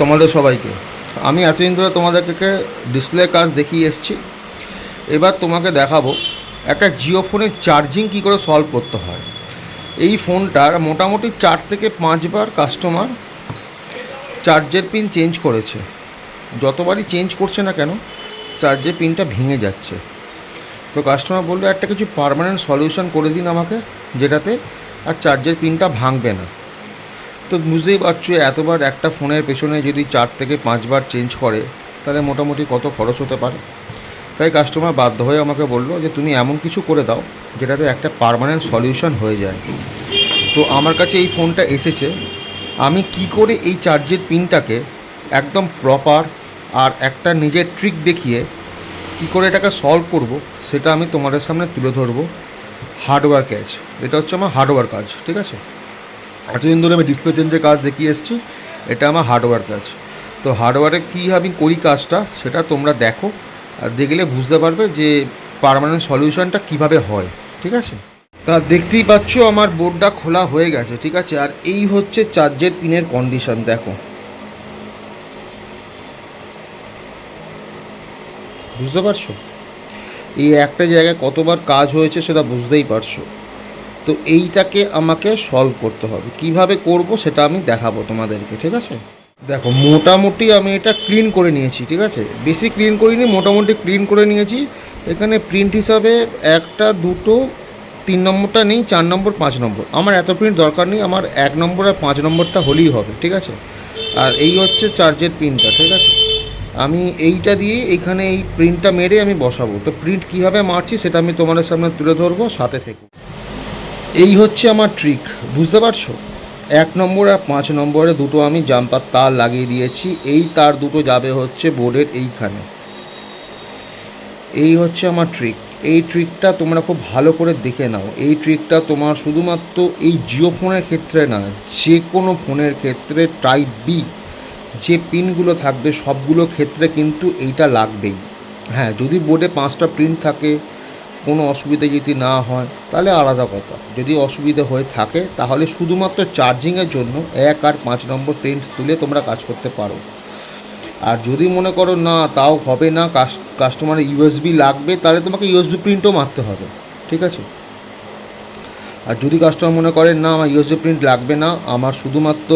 তোমাদের সবাইকে আমি এতদিন ধরে তোমাদেরকে ডিসপ্লে কাজ দেখিয়ে এসেছি। এবার তোমাকে দেখাবো একটা জিও ফোনের চার্জিং কী করে সলভ করতে হয়। এই ফোনটার মোটামুটি 4 থেকে 5 বার কাস্টমার চার্জের পিন চেঞ্জ করেছে। যতবারই চেঞ্জ করছে না কেন চার্জের পিনটা ভেঙে যাচ্ছে। তো কাস্টমার বললো একটা কিছু পার্মানেন্ট সলিউশন করে দিন আমাকে, যেটাতে আর চার্জের পিনটা ভাঙবে না। তো বুঝতেই পারছো এতবার একটা ফোনের পেছনে যদি 4 থেকে 5 বার চেঞ্জ করে তাহলে মোটামুটি কত খরচ হতে পারে। তাই কাস্টমার বাধ্য হয়ে আমাকে বললো যে তুমি এমন কিছু করে দাও যেটাতে একটা পার্মানেন্ট সলিউশন হয়ে যায়। তো আমার কাছে এই ফোনটা এসেছে। আমি কি করে এই চার্জের পিনটাকে একদম প্রপার আর একটা নিজের ট্রিক দেখিয়ে কী করে এটাকে সলভ করব সেটা আমি তোমাদের সামনে তুলে ধরবো। হার্ডওয়্যার কাজ, এটা হচ্ছে আমার হার্ডওয়্যার কাজ, ঠিক আছে। এতদিন ধরে আমি ডিসপ্লে চেঞ্জের কাজ দেখিয়ে এসেছি, এটা আমার হার্ডওয়্যার কাজ। তো হার্ডওয়্যারে কী আমি করি কাজটা সেটা তোমরা দেখো, আর দেখলে বুঝতে পারবে যে পার্মানেন্ট সলিউশনটা কিভাবে হয়, ঠিক আছে। তা দেখতেই পাচ্ছ আমার বোর্ডটা খোলা হয়ে গেছে, ঠিক আছে। আর এই হচ্ছে চার্জের পিনের কন্ডিশন, দেখো, বুঝতে পারছো এই একটা জায়গায় কতবার কাজ হয়েছে সেটা বুঝতেই পারছো। তো এইটাকে আমাকে সলভ করতে হবে, কিভাবে করব সেটা আমি দেখাবো তোমাদেরকে, ঠিক আছে। দেখো মোটামুটি আমি এটা ক্লিন করে নিয়েছি, ঠিক আছে। বেশি ক্লিন করিনি, মোটামুটি ক্লিন করে নিয়েছি। এখানে প্রিন্ট হিসাবে 1, 2, 3 নম্বরটা নেই, 4 নম্বর 5 নম্বর। আমার এত প্রিন্ট দরকার নেই, আমার 1 নম্বর আর 5 নম্বরটা হলেই হবে, ঠিক আছে। আর এই হচ্ছে চার্জের পিনটা, ঠিক আছে। আমি এইটা দিয়ে এখানে এই প্রিন্টটা মেরে আমি বসাবো। তো প্রিন্ট কীভাবে মারছি সেটা আমি তোমাদের সামনে তুলে ধরবো, সাথে থেকো। এই হচ্ছে আমার ট্রিক, বুঝতে পারছো। 1 নম্বর আর 5 নম্বরে দুটো আমি জাম্পার তার লাগিয়ে দিয়েছি। এই তার দুটো যাবে হচ্ছে বোর্ডের এইখানে। এই হচ্ছে আমার ট্রিক। এই ট্রিকটা তোমরা খুব ভালো করে দেখে নাও। এই ট্রিকটা তোমার শুধুমাত্র এই জিও ফোনের ক্ষেত্রে না, যে কোনো ফোনের ক্ষেত্রে টাইপ বি যে পিনগুলো থাকবে সবগুলো ক্ষেত্রে কিন্তু এইটা লাগবেই। হ্যাঁ, যদি বোর্ডে 5টা প্রিন্ট থাকে, কোনো অসুবিধা যদি না হয় তাহলে আলাদা কথা। যদি অসুবিধা হয়ে থাকে তাহলে শুধুমাত্র চার্জিংয়ের জন্য 1 আর 5 নম্বর প্রিন্ট তুলে তোমরা কাজ করতে পারো। আর যদি মনে করো না তাও হবে না, কাস্টমারের ইউএসবি লাগবে, তাহলে তোমাকে ইউএসবি প্রিন্টও মারতে হবে, ঠিক আছে। আর যদি কাস্টমার মনে করেন না আমার ইউএসবি প্রিন্ট লাগবে না, আমার শুধুমাত্র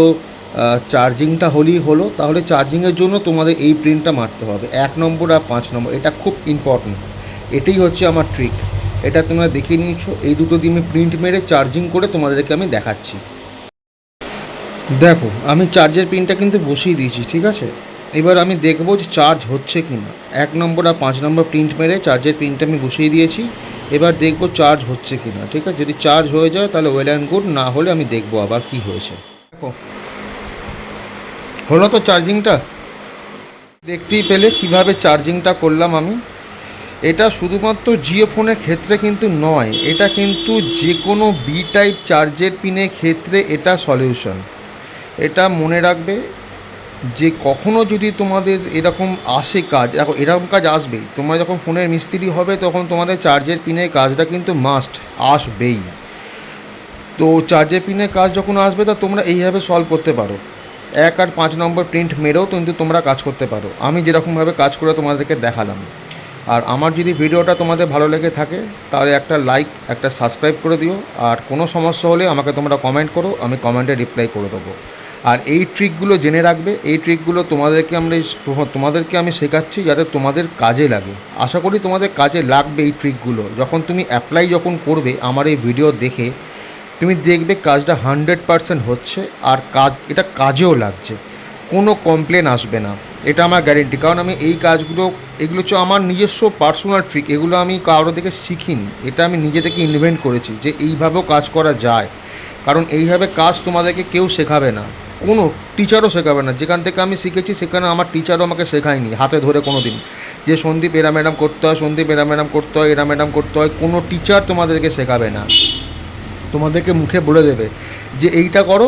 চার্জিংটা হলেই হলো, তাহলে চার্জিংয়ের জন্য তোমাদের এই প্রিন্টটা মারতে হবে, 1 নম্বর আর 5 নম্বর। এটা খুব ইম্পর্টেন্ট। এটাই হচ্ছে আমার ট্রিক। এটা তোমরা দেখে নিয়েছো। এই দুটো দিয়ে আমি প্রিন্ট মেরে চার্জিং করে তোমাদেরকে আমি দেখাচ্ছি। দেখো আমি চার্জের পিনটা কিন্তু বসিয়ে দিয়েছি, ঠিক আছে। এবার আমি দেখবো যে চার্জ হচ্ছে কি না। 1 নম্বর আর 5 নম্বর প্রিন্ট মেরে চার্জের পিনটা আমি বসিয়ে দিয়েছি। এবার দেখবো চার্জ হচ্ছে কি না, ঠিক আছে। যদি চার্জ হয়ে যায় তাহলে ওয়েল অ্যান্ড গুড, না হলে আমি দেখবো আবার কি হয়েছে। দেখো হলো তো চার্জিংটা, দেখতেই পেলে কিভাবে চার্জিংটা করলাম আমি। এটা শুধুমাত্র জিও ফোনের ক্ষেত্রে কিন্তু নয়, এটা কিন্তু যে কোনো বি টাইপ চার্জের পিনের ক্ষেত্রে এটা সলিউশন। এটা মনে রাখবে যে কখনও যদি তোমাদের এরকম আসে কাজ, এখন এরকম কাজ আসবেই। তোমরা যখন ফোনের মিস্ত্রি হবে তখন তোমাদের চার্জের পিনের কাজটা কিন্তু মাস্ট আসবেই। তো চার্জের পিনের কাজ যখন আসবে তা তোমরা এইভাবে সলভ করতে পারো। 1 আর 5 নম্বর প্রিন্ট মেরেও কিন্তু তোমরা কাজ করতে পারো, আমি যেরকমভাবে কাজ করে তোমাদেরকে দেখালাম। আর আমার যদি ভিডিওটা তোমাদের ভালো লেগে থাকে তাহলে একটা লাইক, একটা সাবস্ক্রাইব করে দিও। আর কোনো সমস্যা হলে আমাকে তোমরা কমেন্ট করো, আমি কমেন্টে রিপ্লাই করে দেবো। আর এই ট্রিকগুলো জেনে রাখবে, এই ট্রিকগুলো তোমাদেরকে আমি শেখাচ্ছি যাতে তোমাদের কাজে লাগে। আশা করি তোমাদের কাজে লাগবে এই ট্রিকগুলো। যখন তুমি অ্যাপ্লাই যখন করবে আমার এই ভিডিও দেখে, তুমি দেখবে কাজটা 100% হচ্ছে, আর এটা কাজেও লাগছে, কোনো কমপ্লেন আসবে না, এটা আমার গ্যারেন্টি। কারণ আমি এই এগুলো হচ্ছে আমার নিজস্ব পার্সোনাল ট্রিক, এগুলো আমি কারোর থেকে শিখিনি, এটা আমি নিজে থেকে ইনভেন্ট করেছি যে এইভাবেও কাজ করা যায়। কারণ এইভাবে কাজ তোমাদেরকে কেউ শেখাবে না, কোনো টিচারও শেখাবে না। যেখান থেকে আমি শিখেছি সেখানে আমার টিচারও আমাকে শেখায়নি হাতে ধরে কোনো দিন যে সন্দীপ এরা ম্যাডাম করতে হয়, সন্দীপ এরা ম্যাডাম করতে হয়, এরা ম্যাডাম করতে হয়। কোনো টিচার তোমাদেরকে শেখাবে না, তোমাদেরকে মুখে বলে দেবে যে এইটা করো,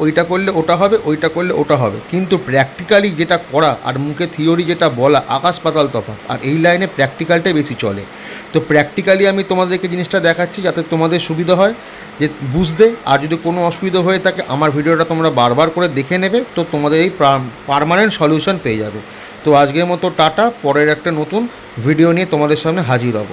ওইটা করলে ওটা হবে, ওইটা করলে ওটা হবে। কিন্তু প্র্যাকটিক্যালি যেটা করা আর মুখে থিওরি যেটা বলা আকাশ পাতাল তফাৎ। আর এই লাইনে প্র্যাকটিক্যালটাই বেশি চলে। তো প্র্যাকটিক্যালি আমি তোমাদেরকে জিনিসটা দেখাচ্ছি যাতে তোমাদের সুবিধা হয় যে বুঝতে। আর যদি কোনো অসুবিধা হয়ে থাকে আমার ভিডিওটা তোমরা বারবার করে দেখে নেবে, তো তোমাদের এই পার্মানেন্ট সলিউশন পেয়ে যাবে। তো আজকের মতো টাটা, পরের একটা নতুন ভিডিও নিয়ে তোমাদের সামনে হাজির হব।